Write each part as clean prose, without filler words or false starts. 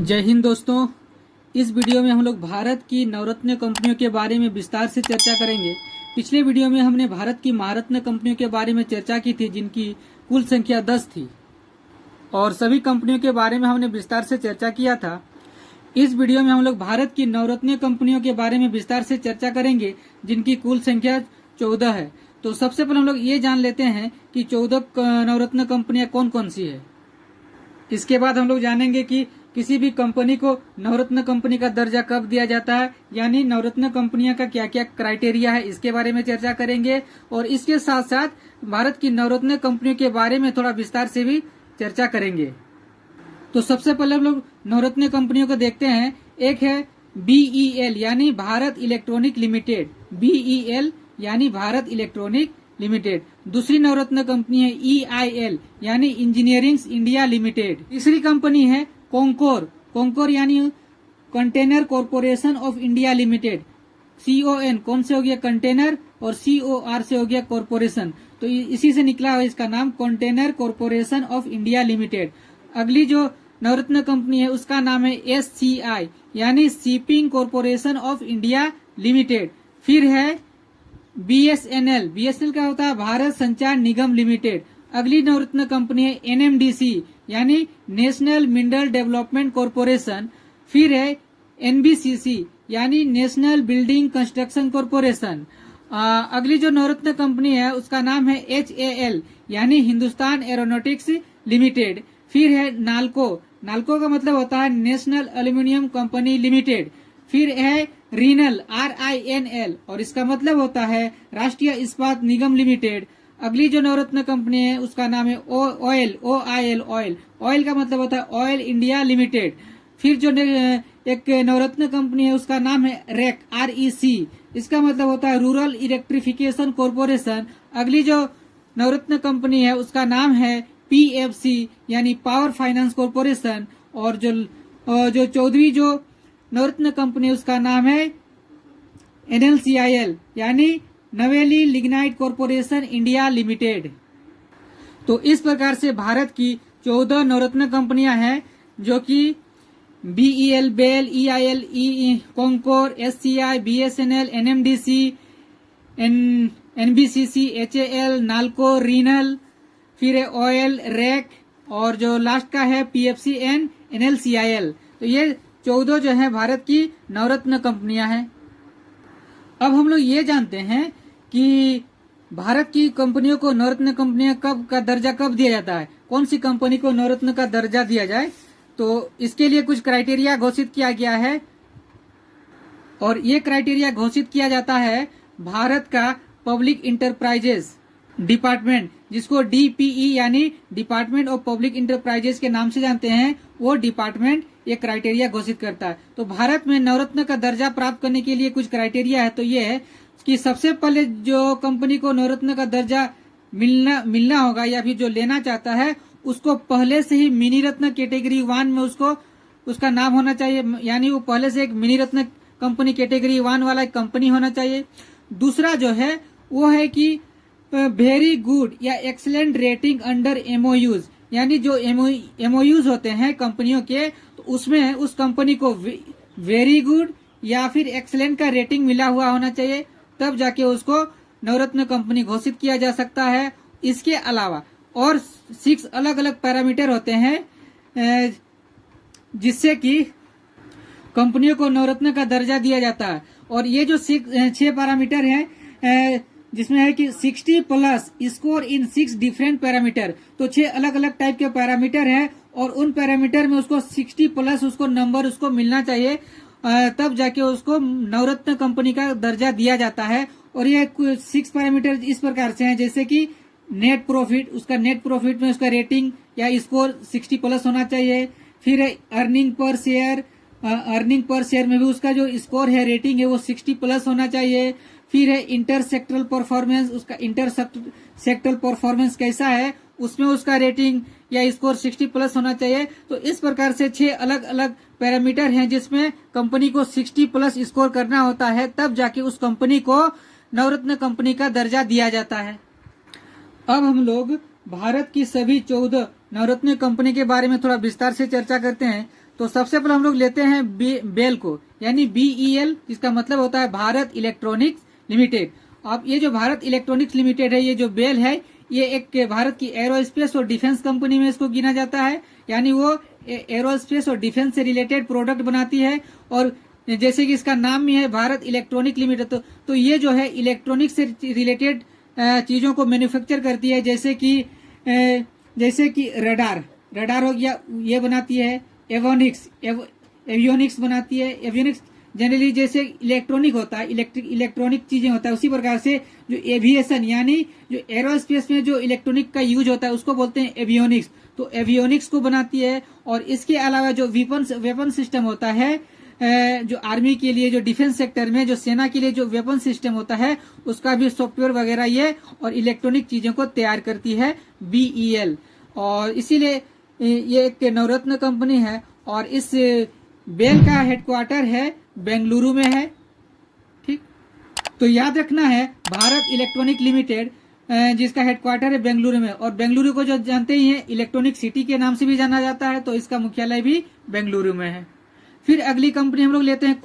जय हिंद दोस्तों। इस वीडियो में हम लोग भारत की नवरत्न कंपनियों के बारे में विस्तार से चर्चा करेंगे। पिछले वीडियो में हमने भारत की महारत्न कंपनियों के बारे में चर्चा की थी, जिनकी कुल संख्या 10 थी और सभी कंपनियों के बारे में हमने विस्तार से चर्चा किया था। इस वीडियो में हम लोग भारत की नवरत्न कंपनियों के बारे में विस्तार से चर्चा करेंगे, जिनकी कुल संख्या 14 है। तो सबसे पहले हम लोग ये जान लेते हैं कि 14 नवरत्न कंपनियां कौन कौन सी है। इसके बाद हम लोग जानेंगे कि किसी भी कंपनी को नवरत्न कंपनी का दर्जा कब दिया जाता है, यानी नवरत्न कंपनियां का क्या क्या क्राइटेरिया है, इसके बारे में चर्चा करेंगे। और इसके साथ साथ भारत की नवरत्न कंपनियों के बारे में थोड़ा विस्तार से भी चर्चा करेंगे। तो सबसे पहले हम लोग नवरत्न कंपनियों को देखते हैं। एक है BEL यानी भारत इलेक्ट्रॉनिक लिमिटेड, BEL यानी भारत इलेक्ट्रॉनिक लिमिटेड। दूसरी नवरत्न कंपनी है EIL यानी इंजीनियरिंग इंडिया लिमिटेड। तीसरी कंपनी है कॉन्कोर यानी container corporation of India limited. CON कौन से हो गया कंटेनर और COR से हो गया कॉरपोरेशन, तो इसी से निकला है इसका नाम container corporation of India limited. अगली जो नवरत्न कंपनी है उसका नाम है SCI यानी shipping corporation of India limited. फिर है BSNL क्या होता है भारत संचार निगम लिमिटेड। अगली नवरत्न कंपनी है NMDC यानी नेशनल मिनरल डेवलपमेंट कॉरपोरेशन। फिर है NBCC यानी नेशनल बिल्डिंग कंस्ट्रक्शन कॉरपोरेशन। अगली जो नवरत्न कंपनी है उसका नाम है HAL यानी हिंदुस्तान एरोनॉटिक्स लिमिटेड। फिर है नाल्को का मतलब होता है नेशनल एल्यूमिनियम कंपनी लिमिटेड। फिर है RINL और इसका मतलब होता है राष्ट्रीय इस्पात निगम लिमिटेड। अगली जो नवरत्न कंपनी है उसका नाम है ऑयल का मतलब होता है ऑयल इंडिया लिमिटेड। फिर जो एक नवरत्न कंपनी है उसका नाम है REC, इसका मतलब होता है रूरल इलेक्ट्रिफिकेशन कॉरपोरेशन। अगली जो नवरत्न कंपनी है उसका नाम है PFC यानी पावर फाइनेंस कॉरपोरेशन। और जो 14वीं जो नवरत्न कंपनी उसका नाम है NLCIL यानी नवेली लिग्नाइट कॉरपोरेशन इंडिया लिमिटेड। तो इस प्रकार से भारत की 14 नवरत्न कंपनियां हैं, जो कि BEL, BEL, EIL, conquer, SCI, BSNL, NMDC, NBCC, HAL, NALCO, RINL, फिर है ऑयल, REC और जो लास्ट का है PFC एंड NLCIL। तो ये 14 जो है भारत की नवरत्न कंपनियां हैं। अब हम लोग ये जानते हैं कि भारत की कंपनियों को नवरत्न कंपनियां का दर्जा कब दिया जाता है, कौन सी कंपनी को नवरत्न का दर्जा दिया जाए। तो इसके लिए कुछ क्राइटेरिया घोषित किया गया है और ये क्राइटेरिया घोषित किया जाता है भारत का पब्लिक इंटरप्राइजेस डिपार्टमेंट, जिसको DPE यानी डिपार्टमेंट ऑफ पब्लिक इंटरप्राइजेस के नाम से जानते हैं। वो डिपार्टमेंट ये क्राइटेरिया घोषित करता है। तो भारत में नवरत्न का दर्जा प्राप्त करने के लिए कुछ क्राइटेरिया है। तो ये है कि सबसे पहले जो कंपनी को नवरत्न का दर्जा मिलना होगा या फिर जो लेना चाहता है उसको पहले से ही मिनी रत्न कैटेगरी 1 में उसका नाम होना चाहिए, यानी वो पहले से एक मिनी रत्न कंपनी कैटेगरी 1 वाला कंपनी होना चाहिए। दूसरा जो है वो है कि वेरी गुड या एक्सीलेंट रेटिंग अंडर MOUs, यानी जो MOUs होते हैं कंपनियों के, तो उसमें उस कंपनी को वेरी गुड या फिर एक्सीलेंट का रेटिंग मिला हुआ होना चाहिए, तब जाके उसको नवरत्न कंपनी घोषित किया जा सकता है। इसके अलावा और 6 अलग अलग पैरामीटर होते हैं जिससे कि कंपनियों को नवरत्न का दर्जा दिया जाता है। और ये जो 6 पैरामीटर हैं जिसमें है कि 60+ स्कोर इन 6 डिफरेंट पैरामीटर। तो 6 अलग अलग टाइप के पैरामीटर हैं और उन पैरामीटर में उसको 60+ उसको नंबर उसको मिलना चाहिए, तब जाके उसको नवरत्न कंपनी का दर्जा दिया जाता है। और ये 6 पैरामीटर इस प्रकार से हैं, जैसे कि नेट प्रॉफिट, उसका नेट प्रॉफिट में उसका रेटिंग या स्कोर 60+ होना चाहिए। फिर अर्निंग पर शेयर में भी उसका जो स्कोर है रेटिंग है वो 60+ होना चाहिए। फिर है इंटर सेक्टरल परफॉर्मेंस, उसका इंटर सेक्टरल परफॉर्मेंस कैसा है उसमें उसका रेटिंग या स्कोर 60+ होना चाहिए। तो इस प्रकार से 6 अलग अलग पैरामीटर हैं जिसमें कंपनी को 60+ स्कोर करना होता है, तब जाके उस कंपनी को नवरत्न कंपनी का दर्जा दिया जाता है। अब हम लोग भारत की सभी 14 नवरत्न कंपनी के बारे में थोड़ा विस्तार से चर्चा करते हैं। तो सबसे पहले हम लोग लेते हैं बेल को, यानी BEL, जिसका मतलब होता है भारत इलेक्ट्रॉनिक्स लिमिटेड। अब ये जो भारत इलेक्ट्रॉनिक्स लिमिटेड है, ये जो बेल है, ये एक भारत की एरोस्पेस और डिफेंस कंपनी में इसको गिना जाता है, यानी वो एरोस्पेस और डिफेंस से रिलेटेड प्रोडक्ट बनाती है। और जैसे कि इसका नाम भी है भारत इलेक्ट्रॉनिक लिमिटेड, तो ये जो है इलेक्ट्रॉनिक से रिलेटेड चीजों को मैन्युफैक्चर करती है, जैसे कि रडार हो गया, ये बनाती है। एवियोनिक्स बनाती है। एवियोनिक्स जनरली जैसे इलेक्ट्रॉनिक होता है, इलेक्ट्रॉनिक चीजें होता है, उसी प्रकार से जो एविएशन यानी जो एरोस्पेस में जो इलेक्ट्रॉनिक का यूज होता है उसको बोलते हैं एवियोनिक्स। तो एवियोनिक्स को बनाती है। और इसके अलावा जो वेपन सिस्टम होता है, जो आर्मी के लिए, जो डिफेंस सेक्टर में, जो सेना के लिए जो वेपन सिस्टम होता है, उसका भी सॉफ्टवेयर वगैरह ये और इलेक्ट्रॉनिक चीजों को तैयार करती है BEL। और इसीलिए ये एक नवरत्न कंपनी है। और इस बेल का हेडक्वार्टर है बेंगलुरु में है। ठीक, तो याद रखना है भारत इलेक्ट्रॉनिक लिमिटेड, जिसका हेडक्वार्टर है बेंगलुरु में। और बेंगलुरु को जो जानते ही हैं, इलेक्ट्रॉनिक सिटी के नाम से भी जाना जाता है, तो इसका मुख्यालय भी बेंगलुरु में है। फिर अगली कंपनी हम लोग लेते हैं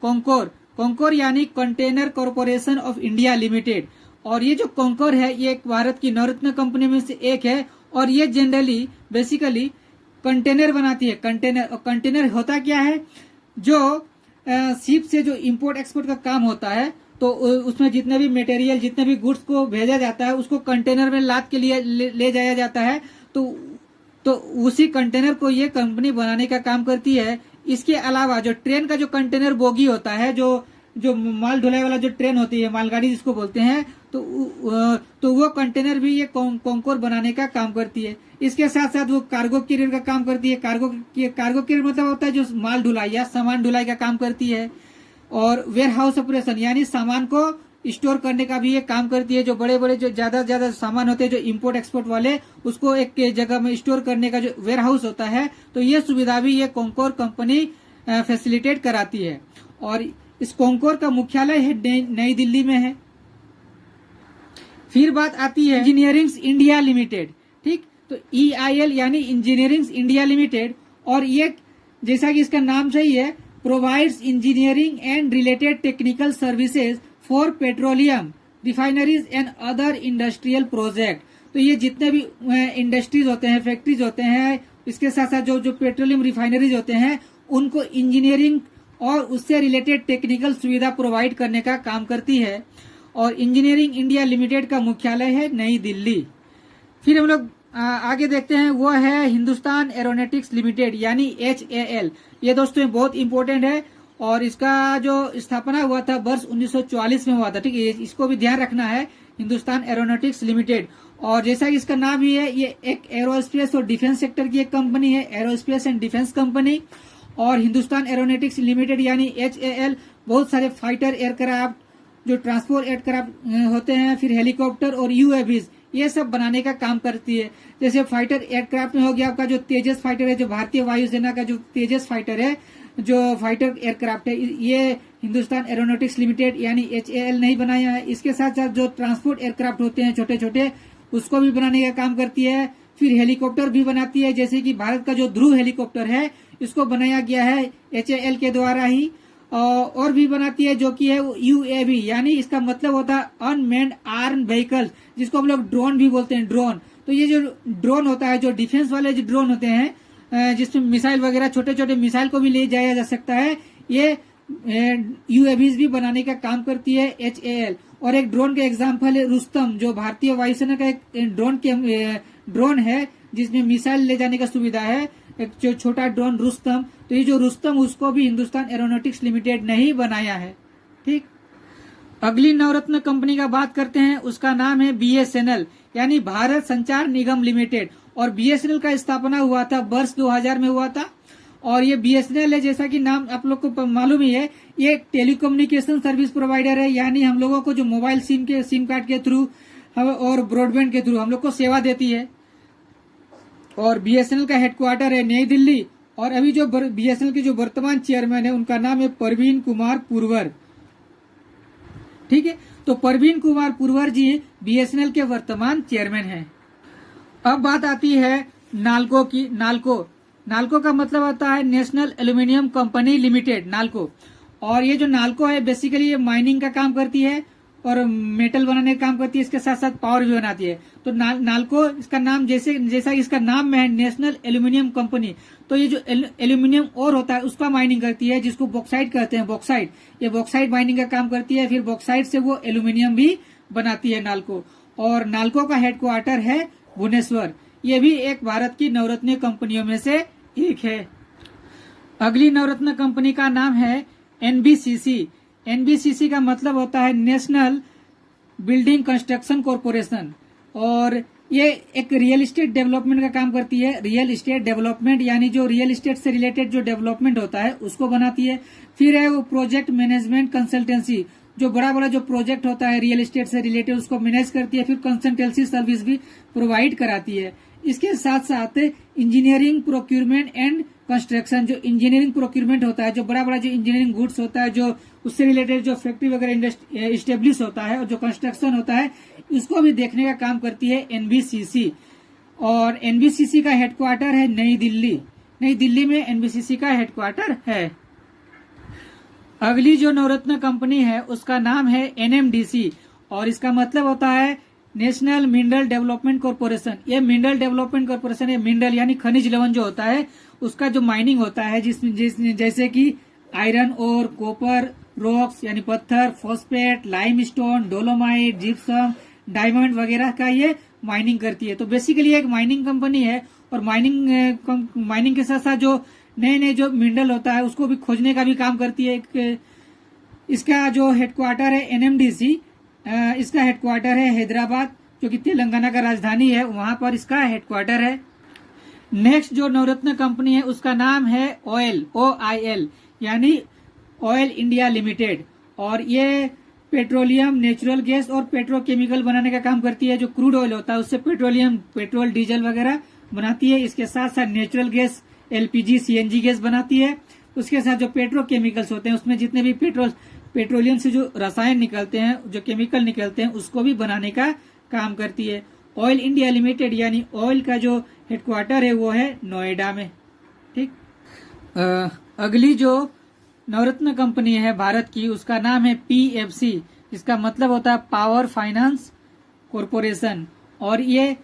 कॉन्कोर यानी container corporation of India limited. और ये जो कॉन्कोर है, ये एक भारत की नवरत्न कंपनी में से एक है। और ये जनरली बेसिकली कंटेनर बनाती है। कंटेनर होता क्या है, जो शिप से जो इंपोर्ट एक्सपोर्ट का काम होता है, तो उसमें जितने भी मटेरियल, जितने भी गुड्स को भेजा जाता है, उसको कंटेनर में लाद के लिए ले जाया जाता है। तो उसी कंटेनर को ये कंपनी बनाने का काम करती है। इसके अलावा जो ट्रेन का जो कंटेनर बोगी होता है, जो माल ढुलाई वाला जो ट्रेन होती है, मालगाड़ी जिसको बोलते हैं, तो वो कंटेनर भी ये कॉन्कोर बनाने का काम करती है। इसके साथ साथ वो कार्गो कैरियर का काम करती है। कार्गो कैरियर मतलब होता है जो माल ढुलाई या सामान ढुलाई का काम करती है। और वेयर हाउस ऑपरेशन यानी सामान को स्टोर करने का भी ये काम करती है। जो बड़े बड़े जो ज्यादा सामान होते हैं, जो इंपोर्ट एक्सपोर्ट वाले, उसको एक जगह में स्टोर करने का जो वेयर हाउस होता है, तो ये सुविधा भी ये कॉन्कोर कंपनी फैसिलिटेट कराती है। और इस कॉन्कोर का मुख्यालय है नई दिल्ली में है। फिर बात आती है इंजीनियरिंग्स इंडिया लिमिटेड। ठीक, तो EIL यानी इंजीनियरिंग्स इंडिया लिमिटेड। और ये जैसा कि इसका नाम सही है, provides engineering and related technical services for petroleum refineries and other industrial project. तो ये जितने भी इंडस्ट्रीज होते हैं, फैक्ट्रीज होते हैं, इसके साथ साथ जो पेट्रोलियम रिफाइनरीज होते हैं, उनको इंजीनियरिंग और उससे रिलेटेड टेक्निकल सुविधा प्रोवाइड करने का काम करती है। और इंजीनियरिंग इंडिया लिमिटेड का मुख्यालय है नई दिल्ली। फिर हम लोग आगे देखते हैं, वो है हिंदुस्तान एरोनॉटिक्स लिमिटेड यानी HAL। ये दोस्तों बहुत इंपॉर्टेंट है। और इसका जो स्थापना हुआ था वर्ष 1944 में हुआ था। ठीक है, इसको भी ध्यान रखना है, हिंदुस्तान एरोनॉटिक्स लिमिटेड। और जैसा कि इसका नाम ही है, ये एक एरोस्पेस और डिफेंस सेक्टर की एक कंपनी है, एरोस्पेस एंड डिफेंस कंपनी। और हिंदुस्तान एरोनॉटिक्स लिमिटेड यानी HAL बहुत सारे फाइटर एयरक्राफ्ट, जो ट्रांसपोर्ट एयरक्राफ्ट होते हैं, फिर हेलीकॉप्टर और UAVs, ये सब बनाने का काम करती है। जैसे फाइटर एयरक्राफ्ट में हो गया आपका जो तेजस फाइटर है, जो भारतीय वायुसेना का जो तेजस फाइटर है, जो फाइटर एयरक्राफ्ट है, ये हिंदुस्तान एरोनॉटिक्स लिमिटेड यानी HAL नहीं बनाया है। इसके साथ साथ जो ट्रांसपोर्ट एयरक्राफ्ट होते हैं छोटे छोटे, उसको भी बनाने का काम करती है। फिर हेलीकॉप्टर भी बनाती है, जैसे कि भारत का जो ध्रुव हेलीकॉप्टर है, इसको बनाया गया है HAL के द्वारा ही। और भी बनाती है, जो कि है UAV यानी इसका मतलब होता है अनमैन्ड आर्म व्हीकल, जिसको हम लोग ड्रोन भी बोलते हैं, ड्रोन। तो ये जो ड्रोन होता है, जो डिफेंस वाले जो ड्रोन होते हैं, जिसमें मिसाइल वगैरह, छोटे छोटे मिसाइल को भी ले जाया जा सकता है, ये UAVs भी बनाने का काम करती है HAL। और एक ड्रोन का एग्जाम्पल है रुस्तम, जो भारतीय वायुसेना का एक ड्रोन है, जिसमें मिसाइल ले जाने का सुविधा है, एक जो छोटा ड्रोन रुस्तम। तो ये जो रुस्तम, उसको भी हिंदुस्तान एरोनॉटिक्स लिमिटेड ने ही बनाया है। ठीक, अगली नवरत्न कंपनी का बात करते हैं, उसका नाम है BSNL यानी भारत संचार निगम लिमिटेड। और BSNL का स्थापना हुआ था वर्ष 2000 में हुआ था। और ये BSNL है, जैसा कि नाम आप लोग को मालूम ही है, ये टेलीकम्युनिकेशन सर्विस प्रोवाइडर है, यानी हम लोगों को जो मोबाइल सिम कार्ड के थ्रू और ब्रॉडबैंड के थ्रू हम लोग को सेवा देती है। और BSNL का हेडक्वार्टर है नई दिल्ली। और अभी जो BSNL के जो वर्तमान चेयरमैन है, उनका नाम है परवीन कुमार पुरवर। ठीक है, तो परवीन कुमार पुरवर जी BSNL के वर्तमान चेयरमैन हैं। अब बात आती है नाल्को की। नाल्को का मतलब होता है national aluminium company limited, NALCO. और ये जो नाल्को है बेसिकली ये माइनिंग का काम करती है और मेटल बनाने का काम करती है, इसके साथ साथ पावर भी बनाती है। तो नाल्को इसका नाम जैसा इसका नाम में है नेशनल एल्यूमिनियम कंपनी, तो ये जो एल्यूमिनियम और होता है उसका माइनिंग करती है, जिसको बॉक्साइट कहते हैं, बॉक्साइट। ये बॉक्साइट माइनिंग का काम करती है, फिर बॉक्साइट से वो एल्यूमिनियम भी बनाती है नाल्को। और नाल्को का हेडक्वार्टर है भुवनेश्वर। ये भी एक भारत की नवरत्न कंपनियों में से एक है। अगली नवरत्न कंपनी का नाम है एनबीसीसी। एनबीसीसी का मतलब होता है नेशनल बिल्डिंग कंस्ट्रक्शन कॉरपोरेशन, और ये एक रियल एस्टेट डेवलपमेंट का काम करती है। रियल एस्टेट डेवलपमेंट यानी जो रियल एस्टेट से रिलेटेड जो डेवलपमेंट होता है उसको बनाती है। फिर है वो प्रोजेक्ट मैनेजमेंट कंसल्टेंसी, जो बड़ा बड़ा जो प्रोजेक्ट होता है रियल एस्टेट से रिलेटेड उसको मैनेज करती है। फिर कंसल्टेंसी सर्विस भी प्रोवाइड कराती है। इसके साथ साथ इंजीनियरिंग प्रोक्यूरमेंट एंड कंस्ट्रक्शन, जो इंजीनियरिंग प्रोक्यूरमेंट होता है, जो बड़ा बड़ा जो इंजीनियरिंग गुड्स होता है, जो उससे रिलेटेड जो फैक्ट्री वगैरह इस्टेब्लिश होता है और जो कंस्ट्रक्शन होता है, इसको भी देखने का काम करती है एनबीसीसी। और एनबीसीसी का हेडक्वार्टर है नई दिल्ली। नई दिल्ली में एनबीसीसी का हेडक्वार्टर है। अगली जो नवरत्न कंपनी है उसका नाम है एनएमडीसी, और इसका मतलब होता है नेशनल मिनरल डेवलपमेंट कॉरपोरेशन। ये मिनरल डेवलपमेंट कॉरपोरेशन, ये मिनरल यानी खनिज लवण जो होता है उसका जो माइनिंग होता है, जिसमें जैसे कि आयरन और कॉपर, रॉक्स यानी पत्थर, phosphate, limestone, dolomite, gypsum, diamond वगैरह का ये माइनिंग करती है। तो बेसिकली एक माइनिंग कंपनी है, और माइनिंग के साथ साथ जो नए नए जो मिनरल होता है उसको भी खोजने का भी काम करती है। इसका जो हेडक्वार्टर है एनएमडीसी, इसका हेडक्वार्टर है हैदराबाद, जो कि तेलंगाना का राजधानी है, वहां पर इसका हेडक्वार्टर है। नेक्स्ट जो नवरत्न कंपनी है उसका नाम है ऑयल, OIL यानी ऑयल इंडिया लिमिटेड, और ये पेट्रोलियम, नेचुरल गैस और पेट्रोकेमिकल बनाने का काम करती है। जो क्रूड ऑयल होता है उससे पेट्रोल, डीजल वगैरह बनाती है। इसके साथ साथ natural gas, LPG, CNG gas बनाती है। उसके साथ जो पेट्रोकेमिकल्स होते हैं उसमें जितने भी पेट्रोलियम से जो रसायन निकलते हैं, जो केमिकल निकलते हैं, उसको भी बनाने का काम करती है। ऑयल इंडिया लिमिटेड यानी ऑयल का जो हेडक्वार्टर है वो है नोएडा में। ठीक। अगली जो नवरत्न कंपनी है भारत की उसका नाम है PFC, जिसका मतलब होता है पावर फाइनेंस कॉरपोरेशन, और ये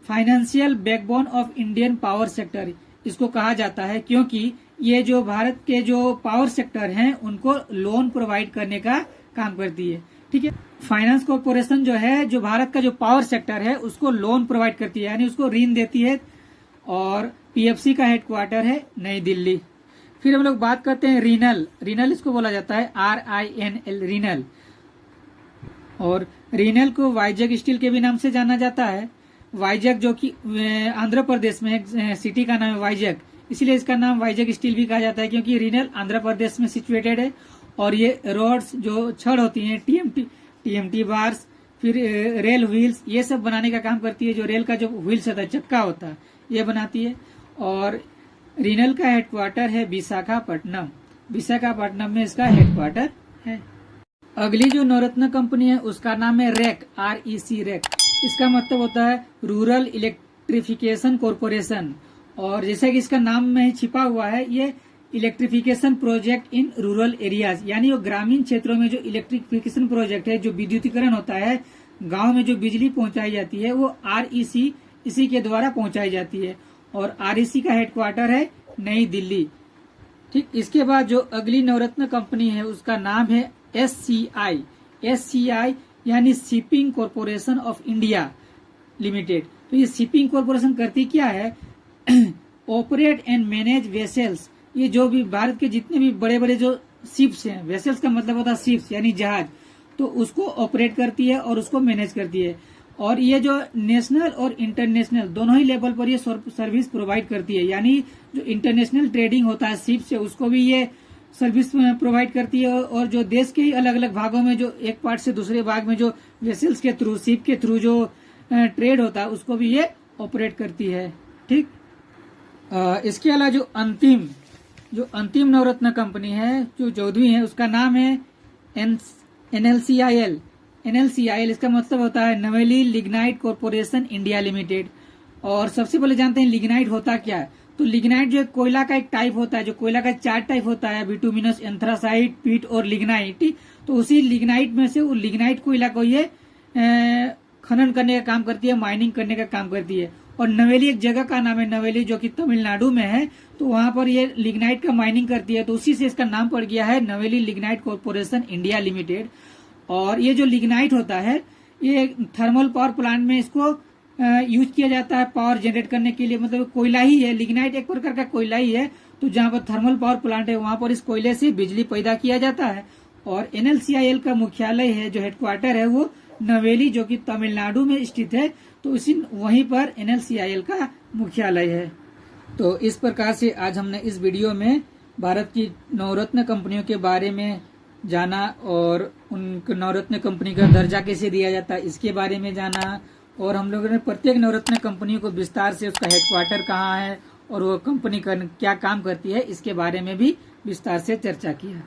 financial backbone of Indian power sector इसको कहा जाता है, क्योंकि ये जो भारत के जो पावर सेक्टर हैं उनको लोन प्रोवाइड करने का काम करती है। ठीक है। फाइनेंस कॉर्पोरेशन जो है, जो भारत का जो पावर सेक्टर है उसको लोन प्रोवाइड करती है, यानी उसको ऋण देती है। और PFC का हेडक्वार्टर है नई दिल्ली। फिर हम लोग बात करते हैं रीनल। रीनल इसको बोला जाता है RINL, रीनल। और रीनल को वाइजैग स्टील के भी नाम से जाना जाता है। वाइजैग जो कि आंध्र प्रदेश में एक सिटी का नाम है वाइजैग, इसलिए इसका नाम वाइजैग स्टील भी कहा जाता है, क्योंकि रीनल आंध्र प्रदेश में सिचुएटेड है। और ये रोड्स जो छड़ होती हैं, TMT बार्स, फिर रेल व्हील्स, ये सब बनाने का काम करती है। जो रेल का जो व्हील्स होता है, चक्का होता है, ये बनाती है। और रीनल का हेडक्वार्टर है विशाखापट्टनम। विशाखापट्टनम में इसका हेडक्वार्टर है। अगली जो नवरत्न कंपनी है उसका नाम है REC, REC। इसका मतलब होता है रूरल इलेक्ट्रिफिकेशन कॉरपोरेशन, और जैसे कि इसका नाम में छिपा हुआ है, ये electrification project in rural areas, यानी वो ग्रामीण क्षेत्रों में जो इलेक्ट्रिफिकेशन प्रोजेक्ट है, जो विद्युतीकरण होता है, गांव में जो बिजली पहुंचाई जाती है, वो REC इसी के द्वारा पहुंचाई जाती है। और REC का हेडक्वार्टर है नई दिल्ली। ठीक। इसके बाद जो अगली नवरत्न कंपनी है उसका नाम है SCI यानी shipping corporation of India limited. तो ये शिपिंग कॉरपोरेशन करती क्या है? ऑपरेट एंड मैनेज वेसल्स, ये जो भी भारत के जितने भी बड़े बड़े जो शिप्स हैं, वेसल्स का मतलब होता है शिप्स यानी जहाज, तो उसको ऑपरेट करती है और उसको मैनेज करती है। और ये जो नेशनल और इंटरनेशनल दोनों ही लेवल पर ये सर्विस प्रोवाइड करती है, यानी जो इंटरनेशनल ट्रेडिंग होता है शिप से, उसको भी ये सर्विस प्रोवाइड करती है। और जो देश के अलग अलग भागों में जो एक पार्ट से दूसरे भाग में जो वेसल्स के थ्रू, शिप के थ्रू जो ट्रेड होता है, उसको भी ये ऑपरेट करती है। ठीक। इसके अलावा जो अंतिम नवरत्न कंपनी है, जो 14वीं है, उसका नाम है NLCIL। NLCIL इसका मतलब होता है नवेली लिग्नाइट कॉरपोरेशन इंडिया लिमिटेड। और सबसे पहले जानते हैं लिग्नाइट होता क्या है। तो लिग्नाइट जो है कोयला का एक टाइप होता है, जो कोयला का 4 टाइप होता है, बिटुमिनस, एंथ्रासाइट, पीट और लिग्नाइट। तो उसी लिग्नाइट में से वो लिग्नाइट कोयला को ये खनन करने का काम करती है, माइनिंग करने का काम करती है। और नवेली एक जगह का नाम है, नवेली, जो कि तमिलनाडु में है। तो वहां पर ये लिग्नाइट का माइनिंग करती है, तो उसी से इसका नाम पड़ गया है नवेली लिग्नाइट कॉर्पोरेशन इंडिया लिमिटेड। और ये जो लिग्नाइट होता है ये थर्मल पावर प्लांट में इसको यूज किया जाता है पावर जनरेट करने के लिए। मतलब कोयला ही है, लिग्नाइट एक प्रकार का कोयला ही है। तो जहां पर थर्मल पावर प्लांट है वहां पर इस कोयले से बिजली पैदा किया जाता है। और एनएलसीआईएल का मुख्यालय है, जो हेडक्वार्टर है वो नवेली, जो कि तमिलनाडु में स्थित है। तो इसी वहीं पर एनएलसीआईएल का मुख्यालय है। तो इस प्रकार से आज हमने इस वीडियो में भारत की नवरत्न कंपनियों के बारे में जाना और उन नवरत्न कंपनी का दर्जा कैसे दिया जाता है इसके बारे में जाना। और हम लोगों ने प्रत्येक नवरत्न कंपनी को विस्तार से, उसका हेडक्वार्टर कहाँ है और वो कंपनी क्या काम करती है, इसके बारे में भी विस्तार से चर्चा किया।